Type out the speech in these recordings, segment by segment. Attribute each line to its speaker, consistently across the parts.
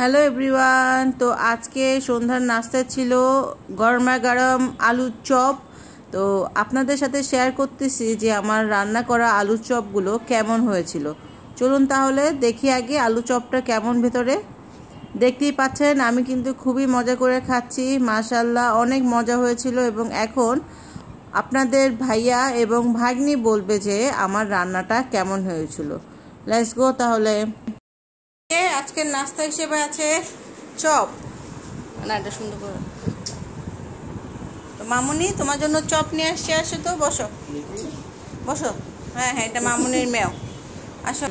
Speaker 1: Hello everyone. তো আজকে সন্ধ্যার নাস্তা ছিল গরমা গরম আলুর চপ। তো আপনাদের সাথে শেয়ার করতেছি যে আমার রান্না করা আলুর চপগুলো কেমন হয়েছিল। চলুন তাহলে দেখি আগে আলু চপটা কেমন ভেতরে। দেখতেই পাচ্ছেন আমি কিন্তু খুবই মজা করে খাচ্ছি, মাশাআল্লাহ অনেক মজা হয়েছিল। এবং এখন আপনাদের ভাইয়া এবং ভাগ্নি বলবে যে আমার রান্নাটা কেমন হয়েছিল। লেটস গো তাহলে। আজকের নাস্তা হিসেবে আছে চপ। না, এটা সুন্দর করে তো মামুনি তোমার জন্য চপ নিয়ে আসছে, আসো তো বসো বসো। হ্যাঁ হ্যাঁ, এটা মামুনির মেও। আসো,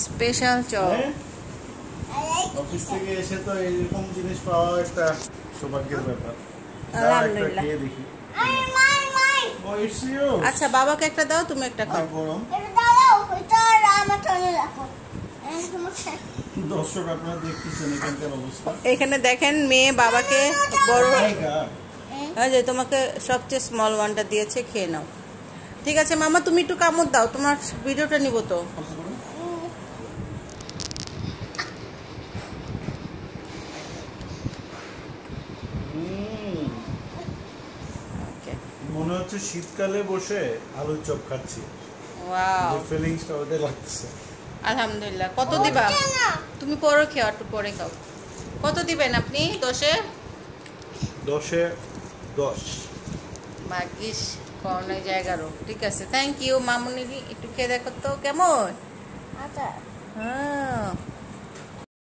Speaker 1: স্পেশাল চপ।
Speaker 2: অফিস থেকে এসে তো এরকম জিনিস পাওয়া একটা সৌভাগ্যের ব্যাপার।
Speaker 1: আলহামদুলিল্লাহ। আচ্ছা বাবাকে একটা দাও, তুমি একটা খাও।
Speaker 2: দর্শক আপনারা দেখতেছেন এখানকার অবস্থা।
Speaker 1: এখানে দেখেন মেয়ে বাবাকে বড় যে তোমাকে সবচেয়ে স্মল ওয়ানটা দিয়েছে, খেয়ে নাও। ঠিক আছে মামা, তুমি একটু কামড় দাও, তোমার ভিডিওটা নিব তো।
Speaker 2: মনে হচ্ছে শীতকালে বসে আলুর চপ খাচ্ছি।
Speaker 1: ওয়াও,
Speaker 2: ফিলিংসটা ওটা লাগছে।
Speaker 1: আলহামদুলিল্লাহ। কত দিবা তুমি? পরে খেও, একটু পরে খাও। কত দিবেন আপনি? 10-এ
Speaker 2: 10
Speaker 1: ভাগ্যিস করোনা 11। ঠিক আছে, থ্যাংক ইউ মামুনি। একটু খেয়ে দেখো তো কেমন। আচ্ছা, হ্যাঁ।